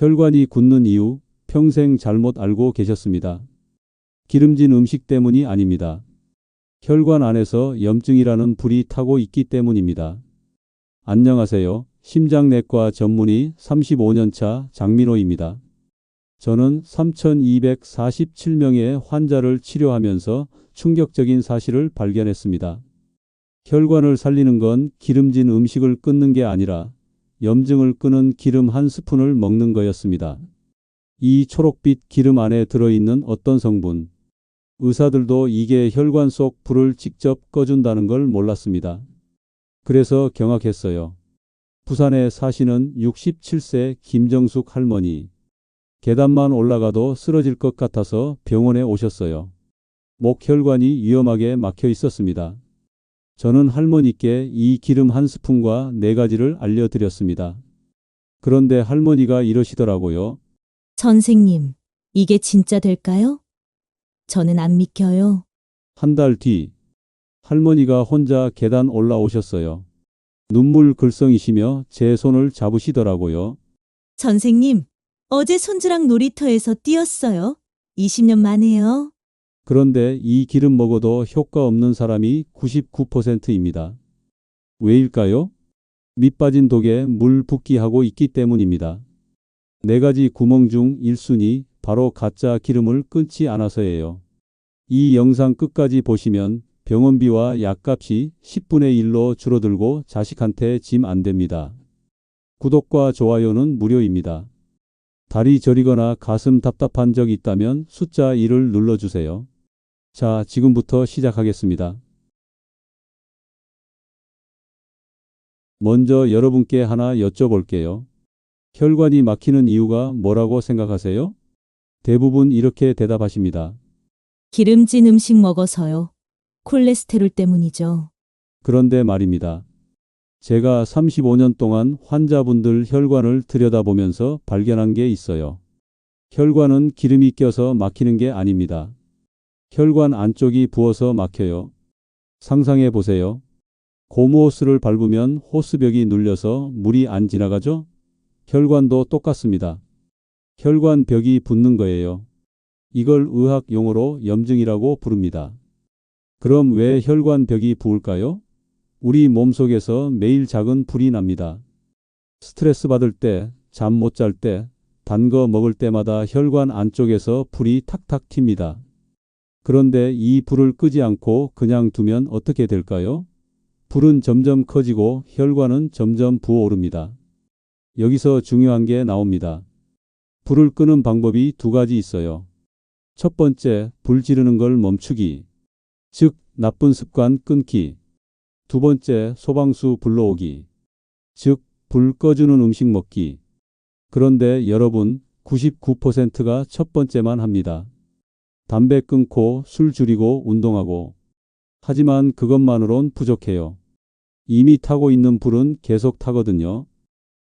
혈관이 굳는 이유 평생 잘못 알고 계셨습니다. 기름진 음식 때문이 아닙니다. 혈관 안에서 염증이라는 불이 타고 있기 때문입니다. 안녕하세요. 심장내과 전문의 35년차 장민호입니다. 저는 3,247명의 환자를 치료하면서 충격적인 사실을 발견했습니다. 혈관을 살리는 건 기름진 음식을 끊는 게 아니라 염증을 끄는 기름 한 스푼을 먹는 거였습니다. 이 초록빛 기름 안에 들어있는 어떤 성분, 의사들도 이게 혈관 속 불을 직접 꺼준다는 걸 몰랐습니다. 그래서 경악했어요. 부산에 사시는 67세 김정숙 할머니. 계단만 올라가도 쓰러질 것 같아서 병원에 오셨어요. 목혈관이 위험하게 막혀 있었습니다. 저는 할머니께 이 기름 한 스푼과 4가지를 알려드렸습니다. 그런데 할머니가 이러시더라고요. 선생님, 이게 진짜 될까요? 저는 안 믿겨요. 한 달 뒤 할머니가 혼자 계단 올라오셨어요. 눈물 글썽이시며 제 손을 잡으시더라고요. 선생님, 어제 손주랑 놀이터에서 뛰었어요. 20년 만에요. 그런데 이 기름 먹어도 효과 없는 사람이 99%입니다. 왜일까요? 밑 빠진 독에 물 붓기 하고 있기 때문입니다. 4가지 구멍 중 1순위 바로 가짜 기름을 끊지 않아서예요. 이 영상 끝까지 보시면 병원비와 약값이 10분의 1로 줄어들고 자식한테 짐 안 됩니다. 구독과 좋아요는 무료입니다. 다리 저리거나 가슴 답답한 적 있다면 숫자 1을 눌러주세요. 자, 지금부터 시작하겠습니다. 먼저 여러분께 하나 여쭤볼게요. 혈관이 막히는 이유가 뭐라고 생각하세요? 대부분 이렇게 대답하십니다. 기름진 음식 먹어서요. 콜레스테롤 때문이죠. 그런데 말입니다. 제가 35년 동안 환자분들 혈관을 들여다보면서 발견한 게 있어요. 혈관은 기름이 껴서 막히는 게 아닙니다. 혈관 안쪽이 부어서 막혀요. 상상해 보세요. 고무 호스를 밟으면 호스벽이 눌려서 물이 안 지나가죠? 혈관도 똑같습니다. 혈관 벽이 붓는 거예요. 이걸 의학 용어로 염증이라고 부릅니다. 그럼 왜 혈관 벽이 부을까요? 우리 몸속에서 매일 작은 불이 납니다. 스트레스 받을 때, 잠 못 잘 때, 단 거 먹을 때마다 혈관 안쪽에서 불이 탁탁 튑니다. 그런데 이 불을 끄지 않고 그냥 두면 어떻게 될까요? 불은 점점 커지고 혈관은 점점 부어오릅니다. 여기서 중요한 게 나옵니다. 불을 끄는 방법이 2가지 있어요. 첫 번째, 불 지르는 걸 멈추기. 즉, 나쁜 습관 끊기. 2번째, 소방수 불러오기. 즉, 불 꺼주는 음식 먹기. 그런데 여러분, 99%가 첫 번째만 합니다. 담배 끊고 술 줄이고 운동하고. 하지만 그것만으론 부족해요. 이미 타고 있는 불은 계속 타거든요.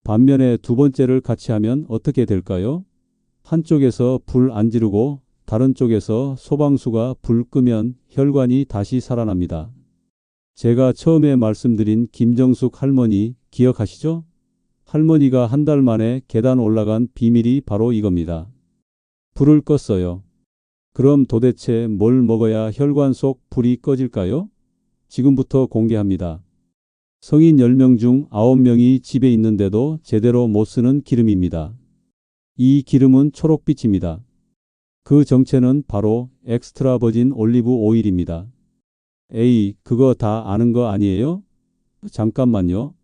반면에 2번째를 같이 하면 어떻게 될까요? 한쪽에서 불 안 지르고 다른 쪽에서 소방수가 불 끄면 혈관이 다시 살아납니다. 제가 처음에 말씀드린 김정숙 할머니 기억하시죠? 할머니가 한 달 만에 계단 올라간 비밀이 바로 이겁니다. 불을 껐어요. 그럼 도대체 뭘 먹어야 혈관 속 불이 꺼질까요? 지금부터 공개합니다. 성인 10명 중 9명이 집에 있는데도 제대로 못 쓰는 기름입니다. 이 기름은 초록빛입니다. 그 정체는 바로 엑스트라 버진 올리브 오일입니다. 에이, 그거 다 아는 거 아니에요? 잠깐만요.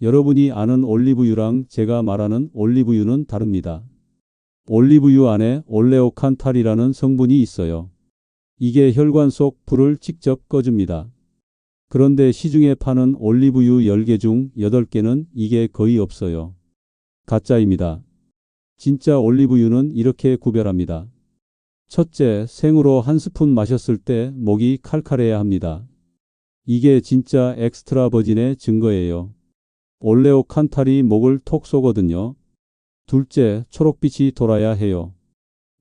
여러분이 아는 올리브유랑 제가 말하는 올리브유는 다릅니다. 올리브유 안에 올레오칸탈이라는 성분이 있어요. 이게 혈관 속 불을 직접 꺼줍니다. 그런데 시중에 파는 올리브유 10개 중 8개는 이게 거의 없어요. 가짜입니다. 진짜 올리브유는 이렇게 구별합니다. 첫째, 생으로 한 스푼 마셨을 때 목이 칼칼해야 합니다. 이게 진짜 엑스트라 버진의 증거예요. 올레오칸탈이 목을 톡 쏘거든요. 둘째, 초록빛이 돌아야 해요.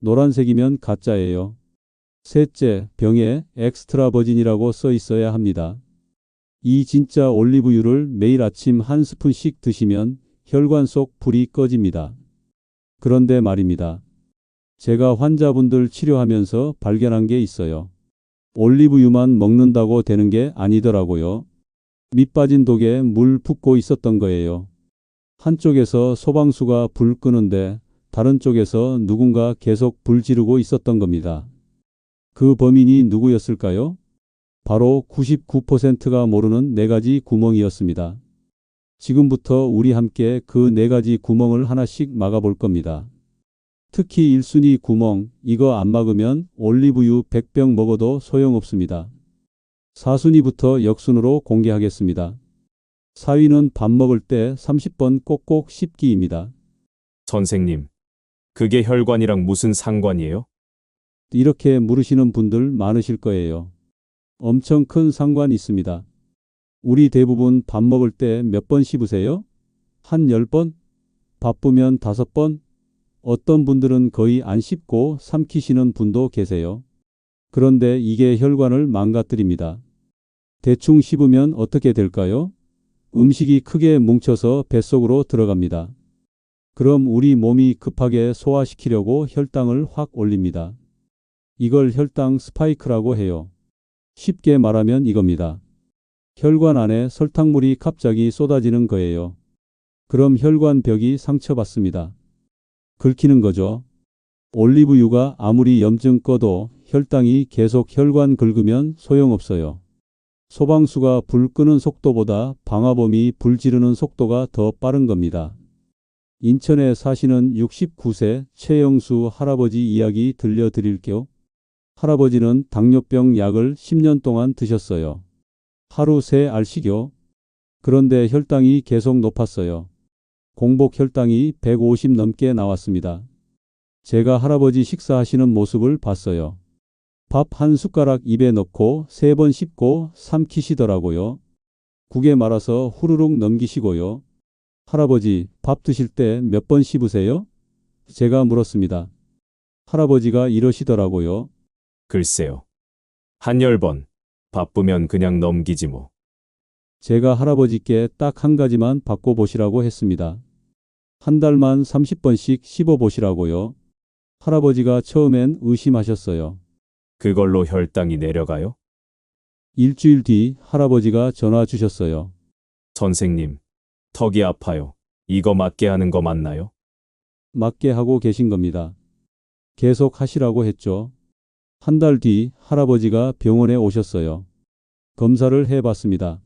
노란색이면 가짜예요. 셋째, 병에 엑스트라 버진이라고 써 있어야 합니다. 이 진짜 올리브유를 매일 아침 한 스푼씩 드시면 혈관 속 불이 꺼집니다. 그런데 말입니다. 제가 환자분들 치료하면서 발견한 게 있어요. 올리브유만 먹는다고 되는 게 아니더라고요. 밑 빠진 독에 물 붓고 있었던 거예요. 한쪽에서 소방수가 불 끄는데 다른 쪽에서 누군가 계속 불 지르고 있었던 겁니다. 그 범인이 누구였을까요? 바로 99%가 모르는 네 가지 구멍이었습니다. 지금부터 우리 함께 그 네 가지 구멍을 하나씩 막아볼 겁니다. 특히 1순위 구멍, 이거 안 막으면 올리브유 100병 먹어도 소용없습니다. 4순위부터 역순으로 공개하겠습니다. 4위는 밥 먹을 때 30번 꼭꼭 씹기입니다. 선생님, 그게 혈관이랑 무슨 상관이에요? 이렇게 물으시는 분들 많으실 거예요. 엄청 큰 상관이 있습니다. 우리 대부분 밥 먹을 때 몇 번 씹으세요? 한 10번? 바쁘면 5번? 어떤 분들은 거의 안 씹고 삼키시는 분도 계세요. 그런데 이게 혈관을 망가뜨립니다. 대충 씹으면 어떻게 될까요? 음식이 크게 뭉쳐서 뱃속으로 들어갑니다. 그럼 우리 몸이 급하게 소화시키려고 혈당을 확 올립니다. 이걸 혈당 스파이크라고 해요. 쉽게 말하면 이겁니다. 혈관 안에 설탕물이 갑자기 쏟아지는 거예요. 그럼 혈관벽이 상처받습니다. 긁히는 거죠. 올리브유가 아무리 염증 꺼도 혈당이 계속 혈관 긁으면 소용없어요. 소방수가 불 끄는 속도보다 방화범이 불 지르는 속도가 더 빠른 겁니다. 인천에 사시는 69세 최영수 할아버지 이야기 들려드릴게요. 할아버지는 당뇨병 약을 10년 동안 드셨어요. 하루 3알씩요. 그런데 혈당이 계속 높았어요. 공복 혈당이 150 넘게 나왔습니다. 제가 할아버지 식사하시는 모습을 봤어요. 밥 한 숟가락 입에 넣고 3번 씹고 삼키시더라고요. 국에 말아서 후루룩 넘기시고요. 할아버지, 밥 드실 때 몇 번 씹으세요? 제가 물었습니다. 할아버지가 이러시더라고요. 글쎄요. 한 10번. 바쁘면 그냥 넘기지 뭐. 제가 할아버지께 딱 한 가지만 바꿔보시라고 했습니다. 한 달만 30번씩 씹어보시라고요. 할아버지가 처음엔 의심하셨어요. 그걸로 혈당이 내려가요? 일주일 뒤 할아버지가 전화 주셨어요. 선생님, 턱이 아파요. 이거 맞게 하는 거 맞나요? 맞게 하고 계신 겁니다. 계속 하시라고 했죠. 한 달 뒤 할아버지가 병원에 오셨어요. 검사를 해봤습니다.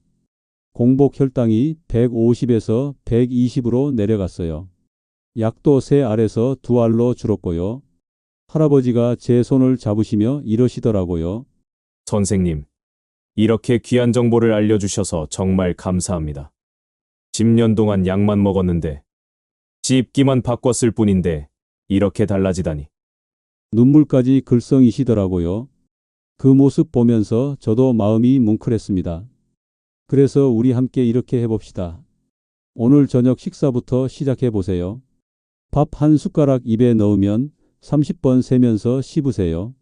공복 혈당이 150에서 120으로 내려갔어요. 약도 3알에서 2알로 줄었고요. 할아버지가 제 손을 잡으시며 이러시더라고요. 선생님, 이렇게 귀한 정보를 알려주셔서 정말 감사합니다. 10년 동안 약만 먹었는데, 씹기만 바꿨을 뿐인데, 이렇게 달라지다니. 눈물까지 글썽이시더라고요. 그 모습 보면서 저도 마음이 뭉클했습니다. 그래서 우리 함께 이렇게 해봅시다. 오늘 저녁 식사부터 시작해 보세요. 밥 한 숟가락 입에 넣으면 30번 세면서 씹으세요.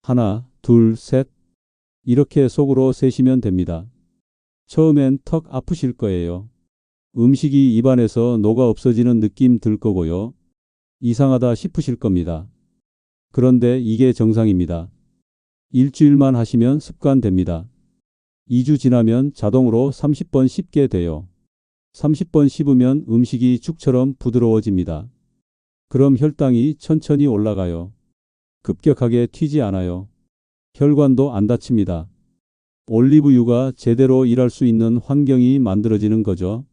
하나, 둘, 셋. 이렇게 속으로 세시면 됩니다. 처음엔 턱 아프실 거예요. 음식이 입안에서 녹아 없어지는 느낌 들 거고요. 이상하다 싶으실 겁니다. 그런데 이게 정상입니다. 일주일만 하시면 습관됩니다. 2주 지나면 자동으로 30번 씹게 돼요. 30번 씹으면 음식이 죽처럼 부드러워집니다. 그럼 혈당이 천천히 올라가요. 급격하게 튀지 않아요. 혈관도 안 다칩니다. 올리브유가 제대로 일할 수 있는 환경이 만들어지는 거죠.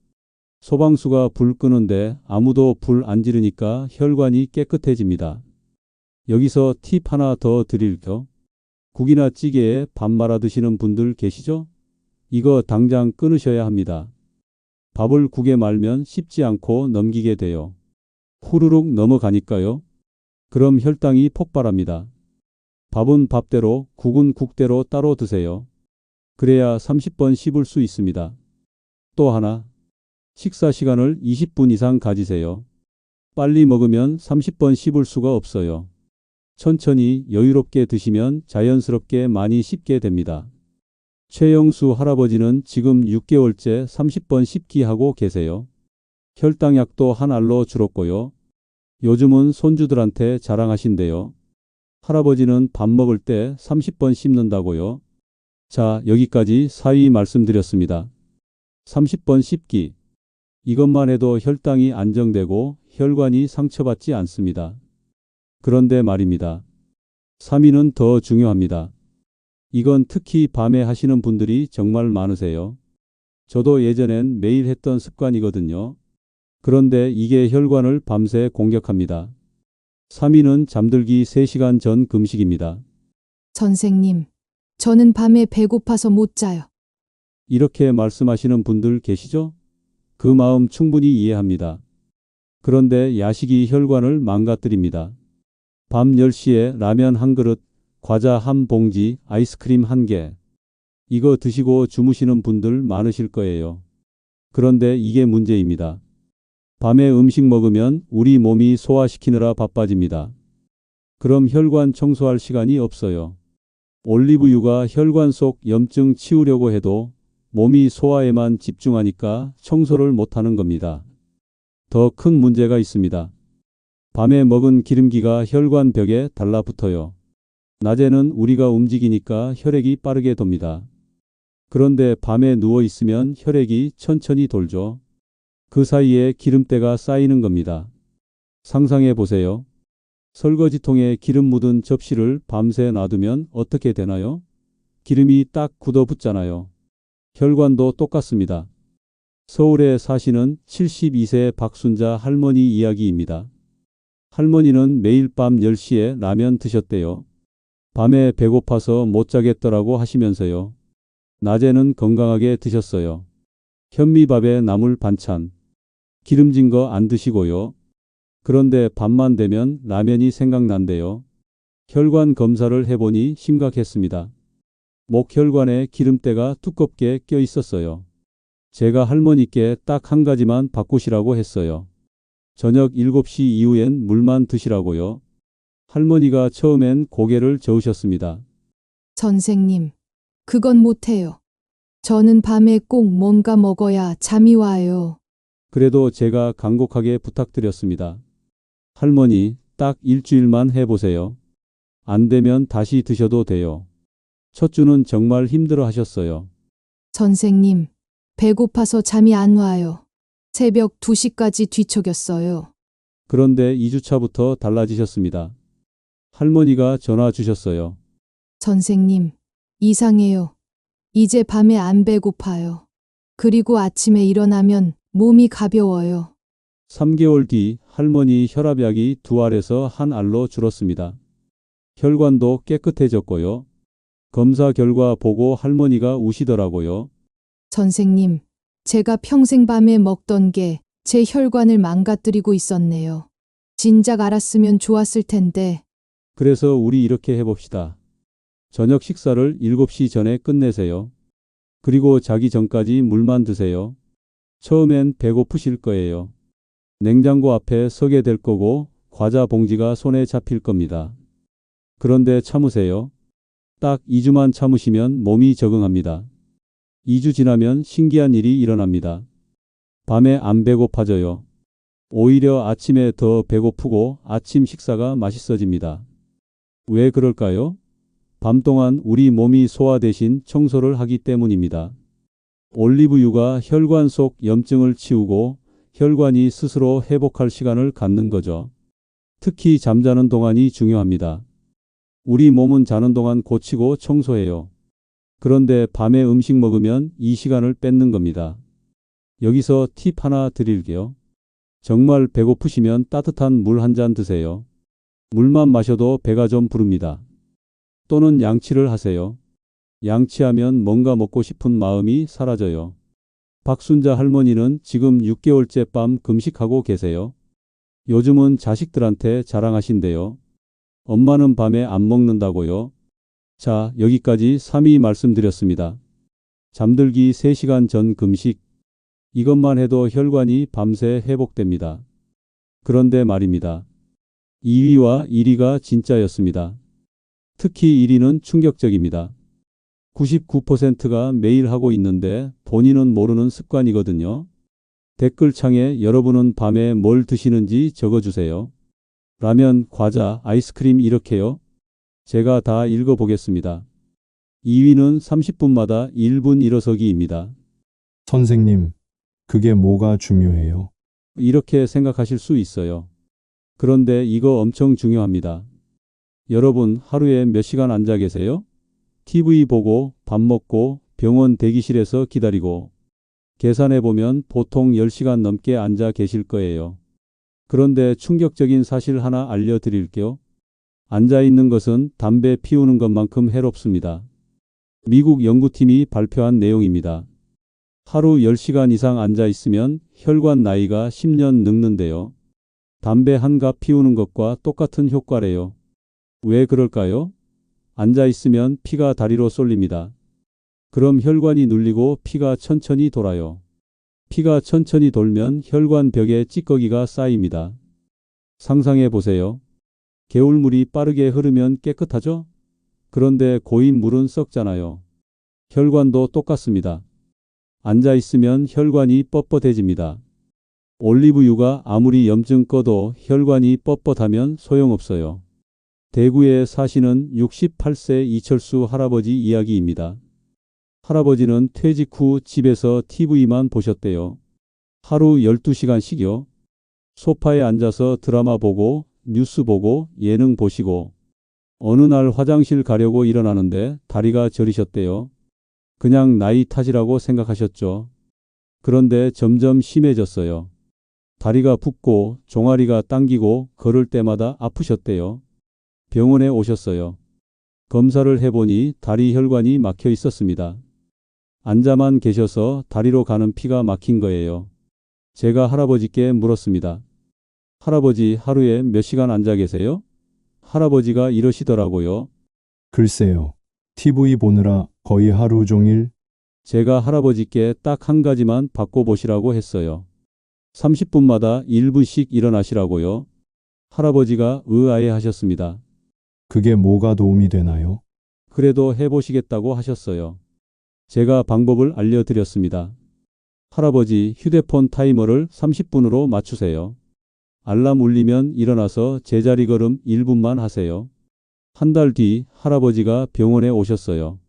소방수가 불 끄는데 아무도 불 안 지르니까 혈관이 깨끗해집니다. 여기서 팁 하나 더 드릴게요. 국이나 찌개에 밥 말아 드시는 분들 계시죠? 이거 당장 끊으셔야 합니다. 밥을 국에 말면 씹지 않고 넘기게 돼요. 후루룩 넘어가니까요. 그럼 혈당이 폭발합니다. 밥은 밥대로, 국은 국대로 따로 드세요. 그래야 30번 씹을 수 있습니다. 또 하나, 식사 시간을 20분 이상 가지세요. 빨리 먹으면 30번 씹을 수가 없어요. 천천히 여유롭게 드시면 자연스럽게 많이 씹게 됩니다. 최영수 할아버지는 지금 6개월째 30번 씹기 하고 계세요. 혈당약도 한 알로 줄었고요. 요즘은 손주들한테 자랑하신대요. 할아버지는 밥 먹을 때 30번 씹는다고요. 자, 여기까지 사위 말씀드렸습니다. 30번 씹기. 이것만 해도 혈당이 안정되고 혈관이 상처받지 않습니다. 그런데 말입니다. 3위는 더 중요합니다. 이건 특히 밤에 하시는 분들이 정말 많으세요. 저도 예전엔 매일 했던 습관이거든요. 그런데 이게 혈관을 밤새 공격합니다. 3위는 잠들기 3시간 전 금식입니다. 선생님, 저는 밤에 배고파서 못 자요. 이렇게 말씀하시는 분들 계시죠? 그 마음 충분히 이해합니다. 그런데 야식이 혈관을 망가뜨립니다. 밤 10시에 라면 한 그릇, 과자 한 봉지, 아이스크림 한 개. 이거 드시고 주무시는 분들 많으실 거예요. 그런데 이게 문제입니다. 밤에 음식 먹으면 우리 몸이 소화시키느라 바빠집니다. 그럼 혈관 청소할 시간이 없어요. 올리브유가 혈관 속 염증 치우려고 해도 몸이 소화에만 집중하니까 청소를 못하는 겁니다. 더 큰 문제가 있습니다. 밤에 먹은 기름기가 혈관 벽에 달라붙어요. 낮에는 우리가 움직이니까 혈액이 빠르게 돕니다. 그런데 밤에 누워 있으면 혈액이 천천히 돌죠. 그 사이에 기름때가 쌓이는 겁니다. 상상해 보세요. 설거지통에 기름 묻은 접시를 밤새 놔두면 어떻게 되나요? 기름이 딱 굳어 붙잖아요. 혈관도 똑같습니다. 서울에 사시는 72세 박순자 할머니 이야기입니다. 할머니는 매일 밤 10시에 라면 드셨대요. 밤에 배고파서 못 자겠더라고 하시면서요. 낮에는 건강하게 드셨어요. 현미밥에 나물 반찬. 기름진 거 안 드시고요. 그런데 밤만 되면 라면이 생각난대요. 혈관 검사를 해보니 심각했습니다. 목혈관에 기름때가 두껍게 껴 있었어요. 제가 할머니께 딱 한 가지만 바꾸시라고 했어요. 저녁 7시 이후엔 물만 드시라고요. 할머니가 처음엔 고개를 저으셨습니다. 선생님, 그건 못해요. 저는 밤에 꼭 뭔가 먹어야 잠이 와요. 그래도 제가 간곡하게 부탁드렸습니다. 할머니, 딱 일주일만 해보세요. 안 되면 다시 드셔도 돼요. 첫 주는 정말 힘들어 하셨어요. 선생님, 배고파서 잠이 안 와요. 새벽 2시까지 뒤척였어요. 그런데 2주차부터 달라지셨습니다. 할머니가 전화 주셨어요. 선생님, 이상해요. 이제 밤에 안 배고파요. 그리고 아침에 일어나면 몸이 가벼워요. 3개월 뒤 할머니 혈압약이 2알에서 1알로 줄었습니다. 혈관도 깨끗해졌고요. 검사 결과 보고 할머니가 우시더라고요. 선생님, 제가 평생 밤에 먹던 게 제 혈관을 망가뜨리고 있었네요. 진작 알았으면 좋았을 텐데. 그래서 우리 이렇게 해봅시다. 저녁 식사를 7시 전에 끝내세요. 그리고 자기 전까지 물만 드세요. 처음엔 배고프실 거예요. 냉장고 앞에 서게 될 거고 과자 봉지가 손에 잡힐 겁니다. 그런데 참으세요. 딱 2주만 참으시면 몸이 적응합니다. 2주 지나면 신기한 일이 일어납니다. 밤에 안 배고파져요. 오히려 아침에 더 배고프고 아침 식사가 맛있어집니다. 왜 그럴까요? 밤 동안 우리 몸이 소화 대신 청소를 하기 때문입니다. 올리브유가 혈관 속 염증을 치우고 혈관이 스스로 회복할 시간을 갖는 거죠. 특히 잠자는 동안이 중요합니다. 우리 몸은 자는 동안 고치고 청소해요. 그런데 밤에 음식 먹으면 이 시간을 뺏는 겁니다. 여기서 팁 하나 드릴게요. 정말 배고프시면 따뜻한 물 한 잔 드세요. 물만 마셔도 배가 좀 부릅니다. 또는 양치를 하세요. 양치하면 뭔가 먹고 싶은 마음이 사라져요. 박순자 할머니는 지금 6개월째 밤 금식하고 계세요. 요즘은 자식들한테 자랑하신대요. 엄마는 밤에 안 먹는다고요. 자, 여기까지 3위 말씀드렸습니다. 잠들기 3시간 전 금식. 이것만 해도 혈관이 밤새 회복됩니다. 그런데 말입니다. 2위와 1위가 진짜였습니다. 특히 1위는 충격적입니다. 99%가 매일 하고 있는데 본인은 모르는 습관이거든요. 댓글창에 여러분은 밤에 뭘 드시는지 적어주세요. 라면, 과자, 아이스크림 이렇게요. 제가 다 읽어보겠습니다. 2위는 30분마다 1분 일어서기입니다. 선생님, 그게 뭐가 중요해요? 이렇게 생각하실 수 있어요. 그런데 이거 엄청 중요합니다. 여러분, 하루에 몇 시간 앉아 계세요? TV 보고, 밥 먹고, 병원 대기실에서 기다리고. 계산해 보면 보통 10시간 넘게 앉아 계실 거예요. 그런데 충격적인 사실 하나 알려드릴게요. 앉아 있는 것은 담배 피우는 것만큼 해롭습니다. 미국 연구팀이 발표한 내용입니다. 하루 10시간 이상 앉아 있으면 혈관 나이가 10년 늙는데요. 담배 한 갑 피우는 것과 똑같은 효과래요. 왜 그럴까요? 앉아 있으면 피가 다리로 쏠립니다. 그럼 혈관이 눌리고 피가 천천히 돌아요. 피가 천천히 돌면 혈관 벽에 찌꺼기가 쌓입니다. 상상해 보세요. 개울물이 빠르게 흐르면 깨끗하죠? 그런데 고인 물은 썩잖아요. 혈관도 똑같습니다. 앉아 있으면 혈관이 뻣뻣해집니다. 올리브유가 아무리 염증 꺼도 혈관이 뻣뻣하면 소용없어요. 대구에 사시는 68세 이철수 할아버지 이야기입니다. 할아버지는 퇴직 후 집에서 TV만 보셨대요. 하루 12시간씩요. 소파에 앉아서 드라마 보고 뉴스 보고 예능 보시고 어느 날 화장실 가려고 일어나는데 다리가 저리셨대요. 그냥 나이 탓이라고 생각하셨죠. 그런데 점점 심해졌어요. 다리가 붓고 종아리가 당기고 걸을 때마다 아프셨대요. 병원에 오셨어요. 검사를 해보니 다리 혈관이 막혀 있었습니다. 앉아만 계셔서 다리로 가는 피가 막힌 거예요. 제가 할아버지께 물었습니다. 할아버지, 하루에 몇 시간 앉아 계세요? 할아버지가 이러시더라고요. 글쎄요. TV 보느라 거의 하루 종일. 제가 할아버지께 딱 한 가지만 바꿔보시라고 했어요. 30분마다 1분씩 일어나시라고요. 할아버지가 의아해 하셨습니다. 그게 뭐가 도움이 되나요? 그래도 해보시겠다고 하셨어요. 제가 방법을 알려드렸습니다. 할아버지, 휴대폰 타이머를 30분으로 맞추세요. 알람 울리면 일어나서 제자리 걸음 1분만 하세요. 한 달 뒤 할아버지가 병원에 오셨어요.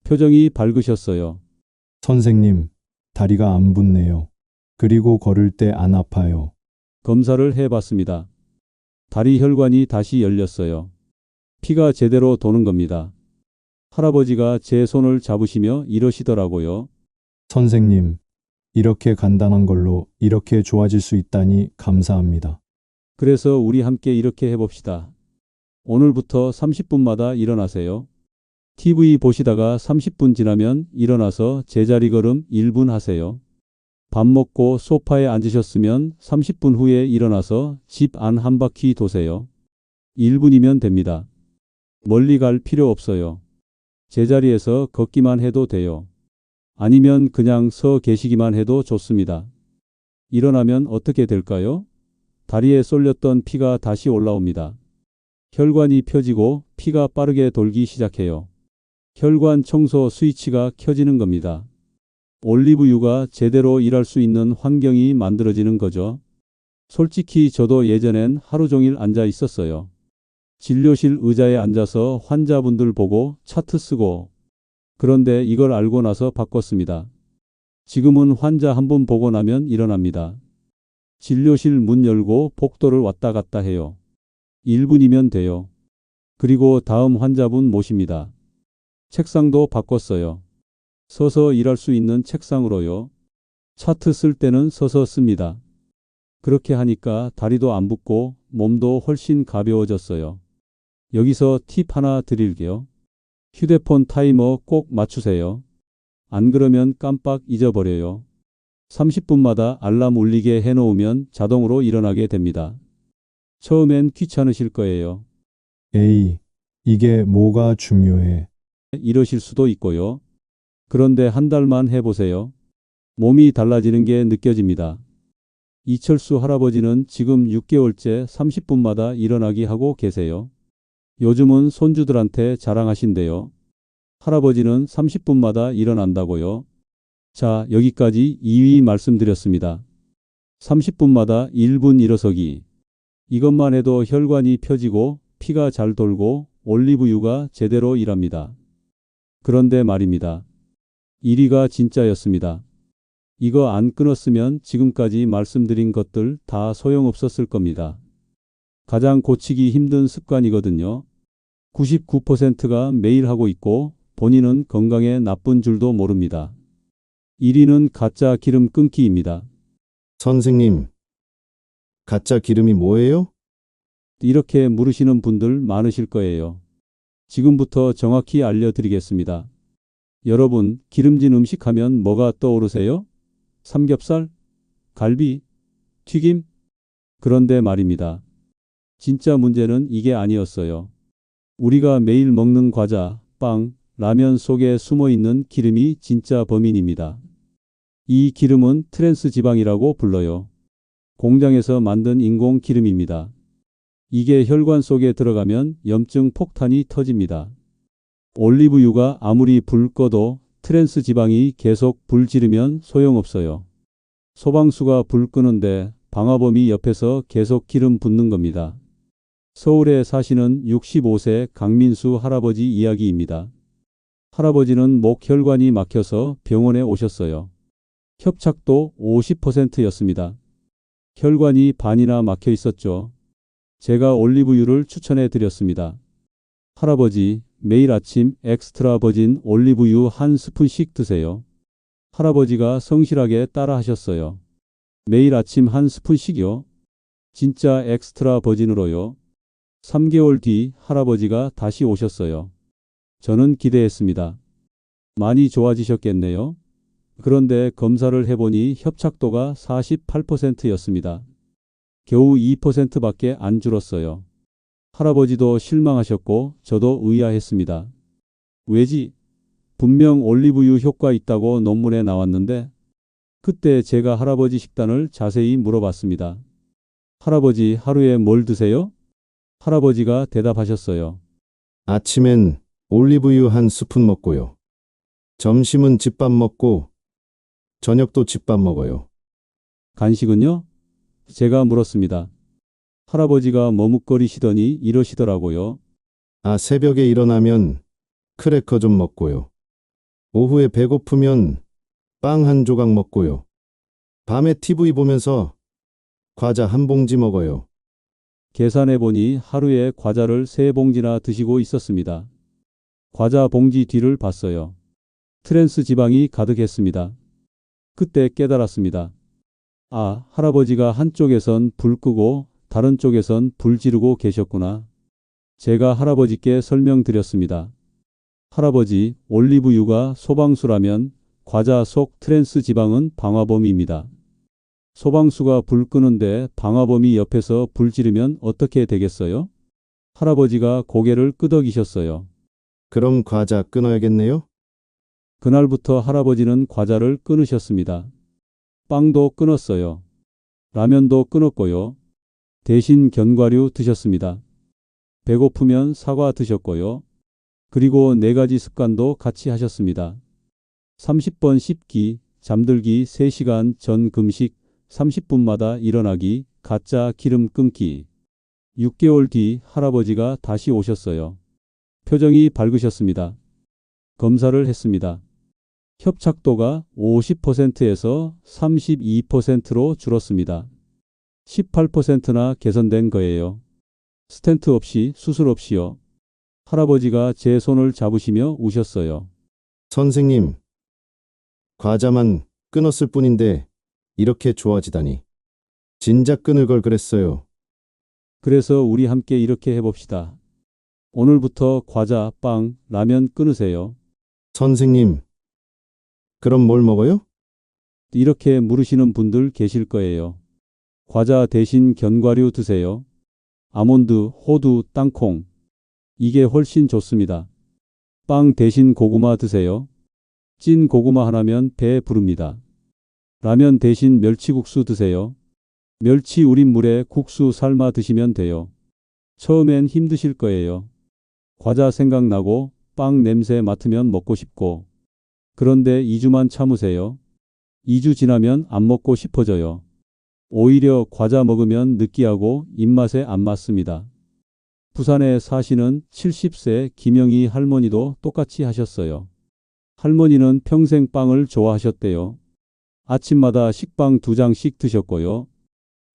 표정이 밝으셨어요. 선생님, 다리가 안 붓네요. 그리고 걸을 때 안 아파요. 검사를 해봤습니다. 다리 혈관이 다시 열렸어요. 피가 제대로 도는 겁니다. 할아버지가 제 손을 잡으시며 이러시더라고요. 선생님, 이렇게 간단한 걸로 이렇게 좋아질 수 있다니 감사합니다. 그래서 우리 함께 이렇게 해봅시다. 오늘부터 30분마다 일어나세요. TV 보시다가 30분 지나면 일어나서 제자리 걸음 1분 하세요. 밥 먹고 소파에 앉으셨으면 30분 후에 일어나서 집 안 한 바퀴 도세요. 1분이면 됩니다. 멀리 갈 필요 없어요. 제자리에서 걷기만 해도 돼요. 아니면 그냥 서 계시기만 해도 좋습니다. 일어나면 어떻게 될까요? 다리에 쏠렸던 피가 다시 올라옵니다. 혈관이 펴지고 피가 빠르게 돌기 시작해요. 혈관 청소 스위치가 켜지는 겁니다. 올리브유가 제대로 일할 수 있는 환경이 만들어지는 거죠. 솔직히 저도 예전엔 하루 종일 앉아 있었어요. 진료실 의자에 앉아서 환자분들 보고 차트 쓰고. 그런데 이걸 알고 나서 바꿨습니다. 지금은 환자 한 분 보고 나면 일어납니다. 진료실 문 열고 복도를 왔다 갔다 해요. 1분이면 돼요. 그리고 다음 환자분 모십니다. 책상도 바꿨어요. 서서 일할 수 있는 책상으로요. 차트 쓸 때는 서서 씁니다. 그렇게 하니까 다리도 안 붓고 몸도 훨씬 가벼워졌어요. 여기서 팁 하나 드릴게요. 휴대폰 타이머 꼭 맞추세요. 안 그러면 깜빡 잊어버려요. 30분마다 알람 울리게 해놓으면 자동으로 일어나게 됩니다. 처음엔 귀찮으실 거예요. 에이, 이게 뭐가 중요해? 이러실 수도 있고요. 그런데 한 달만 해보세요. 몸이 달라지는 게 느껴집니다. 이철수 할아버지는 지금 6개월째 30분마다 일어나기 하고 계세요. 요즘은 손주들한테 자랑하신대요. 할아버지는 30분마다 일어난다고요. 자, 여기까지 2위 말씀드렸습니다. 30분마다 1분 일어서기. 이것만 해도 혈관이 펴지고 피가 잘 돌고 올리브유가 제대로 일합니다. 그런데 말입니다. 1위가 진짜였습니다. 이거 안 끊었으면 지금까지 말씀드린 것들 다 소용없었을 겁니다. 가장 고치기 힘든 습관이거든요. 99%가 매일 하고 있고 본인은 건강에 나쁜 줄도 모릅니다. 1위는 가짜 기름 끊기입니다. 선생님, 가짜 기름이 뭐예요? 이렇게 물으시는 분들 많으실 거예요. 지금부터 정확히 알려드리겠습니다. 여러분, 기름진 음식 하면 뭐가 떠오르세요? 삼겹살? 갈비? 튀김? 그런데 말입니다. 진짜 문제는 이게 아니었어요. 우리가 매일 먹는 과자, 빵, 라면 속에 숨어 있는 기름이 진짜 범인입니다. 이 기름은 트랜스 지방이라고 불러요. 공장에서 만든 인공 기름입니다. 이게 혈관 속에 들어가면 염증 폭탄이 터집니다. 올리브유가 아무리 불 꺼도 트랜스 지방이 계속 불 지르면 소용없어요. 소방수가 불 끄는데 방화범이 옆에서 계속 기름 붓는 겁니다. 서울에 사시는 65세 강민수 할아버지 이야기입니다. 할아버지는 목 혈관이 막혀서 병원에 오셨어요. 협착도 50%였습니다. 혈관이 반이나 막혀 있었죠. 제가 올리브유를 추천해 드렸습니다. 할아버지, 매일 아침 엑스트라 버진 올리브유 한 스푼씩 드세요. 할아버지가 성실하게 따라 하셨어요. 매일 아침 한 스푼씩요? 진짜 엑스트라 버진으로요? 3개월 뒤 할아버지가 다시 오셨어요. 저는 기대했습니다. 많이 좋아지셨겠네요. 그런데 검사를 해보니 협착도가 48%였습니다. 겨우 2%밖에 안 줄었어요. 할아버지도 실망하셨고 저도 의아했습니다. 왜지? 분명 올리브유 효과 있다고 논문에 나왔는데. 그때 제가 할아버지 식단을 자세히 물어봤습니다. 할아버지 하루에 뭘 드세요? 할아버지가 대답하셨어요. 아침엔 올리브유 한 스푼 먹고요. 점심은 집밥 먹고 저녁도 집밥 먹어요. 간식은요? 제가 물었습니다. 할아버지가 머뭇거리시더니 이러시더라고요. 새벽에 일어나면 크래커 좀 먹고요. 오후에 배고프면 빵 한 조각 먹고요. 밤에 TV 보면서 과자 한 봉지 먹어요. 계산해보니 하루에 과자를 3봉지나 드시고 있었습니다. 과자 봉지 뒤를 봤어요. 트랜스 지방이 가득했습니다. 그때 깨달았습니다. 할아버지가 한쪽에선 불 끄고 다른 쪽에선 불 지르고 계셨구나. 제가 할아버지께 설명드렸습니다. 할아버지, 올리브유가 소방수라면 과자 속 트랜스 지방은 방화범입니다. 소방수가 불 끄는데 방화범이 옆에서 불 지르면 어떻게 되겠어요? 할아버지가 고개를 끄덕이셨어요. 그럼 과자 끊어야겠네요? 그날부터 할아버지는 과자를 끊으셨습니다. 빵도 끊었어요. 라면도 끊었고요. 대신 견과류 드셨습니다. 배고프면 사과 드셨고요. 그리고 4가지 습관도 같이 하셨습니다. 30번 씹기, 잠들기 3시간 전 금식, 30분마다 일어나기, 가짜 기름 끊기. 6개월 뒤 할아버지가 다시 오셨어요. 표정이 밝으셨습니다. 검사를 했습니다. 협착도가 50%에서 32%로 줄었습니다. 18%나 개선된 거예요. 스텐트 없이 수술 없이요. 할아버지가 제 손을 잡으시며 우셨어요. 선생님, 과자만 끊었을 뿐인데 이렇게 좋아지다니. 진작 끊을 걸 그랬어요. 그래서 우리 함께 이렇게 해봅시다. 오늘부터 과자, 빵, 라면 끊으세요. 선생님, 그럼 뭘 먹어요? 이렇게 물으시는 분들 계실 거예요. 과자 대신 견과류 드세요. 아몬드, 호두, 땅콩. 이게 훨씬 좋습니다. 빵 대신 고구마 드세요. 찐 고구마 하나면 배 부릅니다. 라면 대신 멸치국수 드세요. 멸치 우린 물에 국수 삶아 드시면 돼요. 처음엔 힘드실 거예요. 과자 생각나고 빵 냄새 맡으면 먹고 싶고. 그런데 2주만 참으세요. 2주 지나면 안 먹고 싶어져요. 오히려 과자 먹으면 느끼하고 입맛에 안 맞습니다. 부산에 사시는 70세 김영희 할머니도 똑같이 하셨어요. 할머니는 평생 빵을 좋아하셨대요. 아침마다 식빵 2장씩 드셨고요.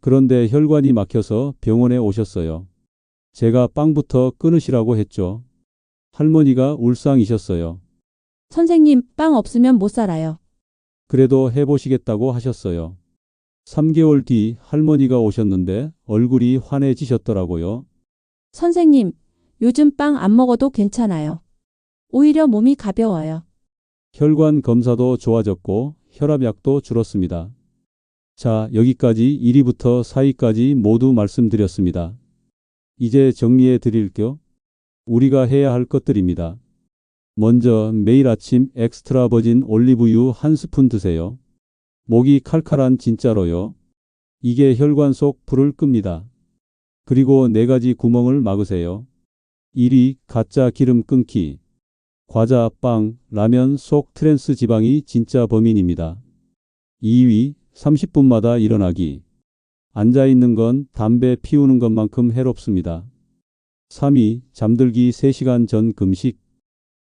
그런데 혈관이 막혀서 병원에 오셨어요. 제가 빵부터 끊으시라고 했죠. 할머니가 울상이셨어요. 선생님, 빵 없으면 못 살아요. 그래도 해보시겠다고 하셨어요. 3개월 뒤 할머니가 오셨는데 얼굴이 환해지셨더라고요. 선생님, 요즘 빵 안 먹어도 괜찮아요. 오히려 몸이 가벼워요. 혈관 검사도 좋아졌고 혈압약도 줄었습니다. 자, 여기까지 1위부터 4위까지 모두 말씀드렸습니다. 이제 정리해 드릴게요. 우리가 해야 할 것들입니다. 먼저 매일 아침 엑스트라 버진 올리브유 1스푼 드세요. 목이 칼칼한 진짜로요. 이게 혈관 속 불을 끕니다. 그리고 4가지 구멍을 막으세요. 1위 가짜 기름 끊기. 과자, 빵, 라면 속 트랜스 지방이 진짜 범인입니다. 2위 30분마다 일어나기. 앉아있는 건 담배 피우는 것만큼 해롭습니다. 3위 잠들기 3시간 전 금식.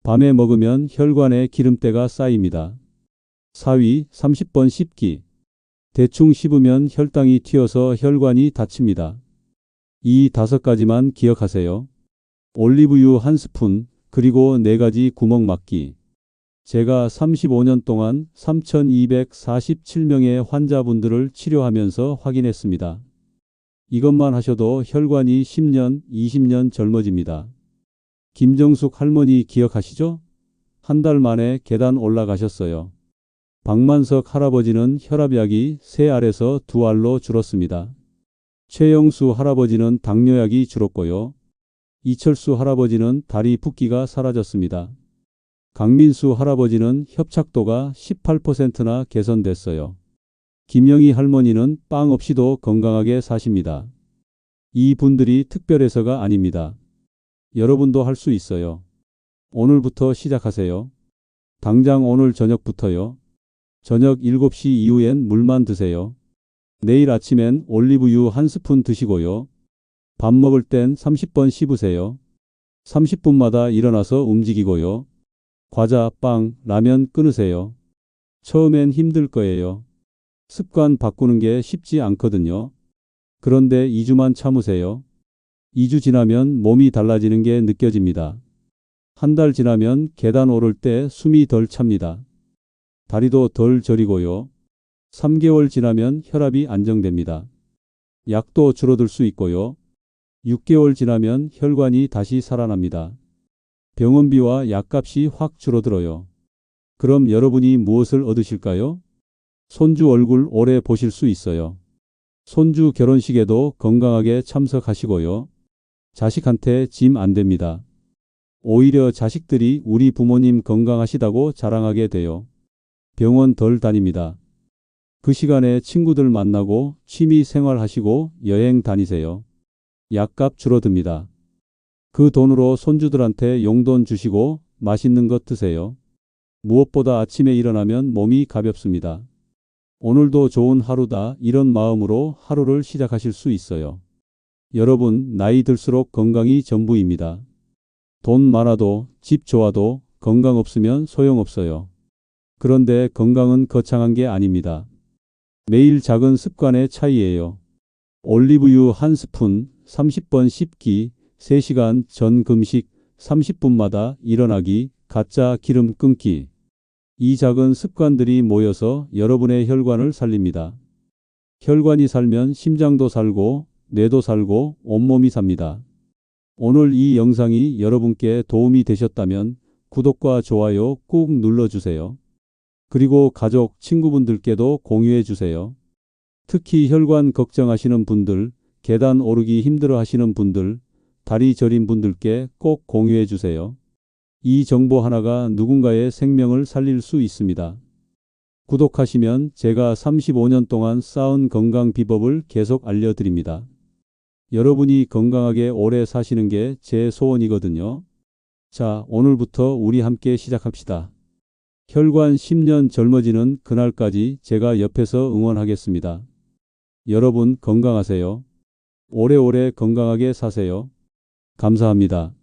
밤에 먹으면 혈관에 기름때가 쌓입니다. 4위 30번 씹기. 대충 씹으면 혈당이 튀어서 혈관이 다칩니다. 이 5가지만 기억하세요. 올리브유 1스푼, 그리고 4가지 구멍 막기. 제가 35년 동안 3,247명의 환자분들을 치료하면서 확인했습니다. 이것만 하셔도 혈관이 10년, 20년 젊어집니다. 김정숙 할머니 기억하시죠? 한 달 만에 계단 올라가셨어요. 박만석 할아버지는 혈압약이 3알에서 2알로 줄었습니다. 최영수 할아버지는 당뇨약이 줄었고요. 이철수 할아버지는 다리 붓기가 사라졌습니다. 강민수 할아버지는 협착도가 18%나 개선됐어요. 김영희 할머니는 빵 없이도 건강하게 사십니다. 이 분들이 특별해서가 아닙니다. 여러분도 할 수 있어요. 오늘부터 시작하세요. 당장 오늘 저녁부터요. 저녁 7시 이후엔 물만 드세요. 내일 아침엔 올리브유 1스푼 드시고요. 밥 먹을 땐 30번 씹으세요. 30분마다 일어나서 움직이고요. 과자, 빵, 라면 끊으세요. 처음엔 힘들 거예요. 습관 바꾸는 게 쉽지 않거든요. 그런데 2주만 참으세요. 2주 지나면 몸이 달라지는 게 느껴집니다. 한 달 지나면 계단 오를 때 숨이 덜 찹니다. 다리도 덜 저리고요. 3개월 지나면 혈압이 안정됩니다. 약도 줄어들 수 있고요. 6개월 지나면 혈관이 다시 살아납니다. 병원비와 약값이 확 줄어들어요. 그럼 여러분이 무엇을 얻으실까요? 손주 얼굴 오래 보실 수 있어요. 손주 결혼식에도 건강하게 참석하시고요. 자식한테 짐 안 됩니다. 오히려 자식들이 우리 부모님 건강하시다고 자랑하게 돼요. 병원 덜 다닙니다. 그 시간에 친구들 만나고 취미 생활하시고 여행 다니세요. 약값 줄어듭니다. 그 돈으로 손주들한테 용돈 주시고 맛있는 것 드세요. 무엇보다 아침에 일어나면 몸이 가볍습니다. 오늘도 좋은 하루다, 이런 마음으로 하루를 시작하실 수 있어요. 여러분, 나이 들수록 건강이 전부입니다. 돈 많아도 집 좋아도 건강 없으면 소용없어요. 그런데 건강은 거창한 게 아닙니다. 매일 작은 습관의 차이예요. 올리브유 1스푼, 30번 씹기, 3시간 전 금식, 30분마다 일어나기, 가짜 기름 끊기. 이 작은 습관들이 모여서 여러분의 혈관을 살립니다. 혈관이 살면 심장도 살고 뇌도 살고 온몸이 삽니다. 오늘 이 영상이 여러분께 도움이 되셨다면 구독과 좋아요 꾹 눌러주세요. 그리고 가족, 친구분들께도 공유해 주세요. 특히 혈관 걱정하시는 분들, 계단 오르기 힘들어 하시는 분들, 다리 저린 분들께 꼭 공유해 주세요. 이 정보 하나가 누군가의 생명을 살릴 수 있습니다. 구독하시면 제가 35년 동안 쌓은 건강 비법을 계속 알려드립니다. 여러분이 건강하게 오래 사시는 게 제 소원이거든요. 자, 오늘부터 우리 함께 시작합시다. 혈관 10년 젊어지는 그날까지 제가 옆에서 응원하겠습니다. 여러분 건강하세요. 오래오래 건강하게 사세요. 감사합니다.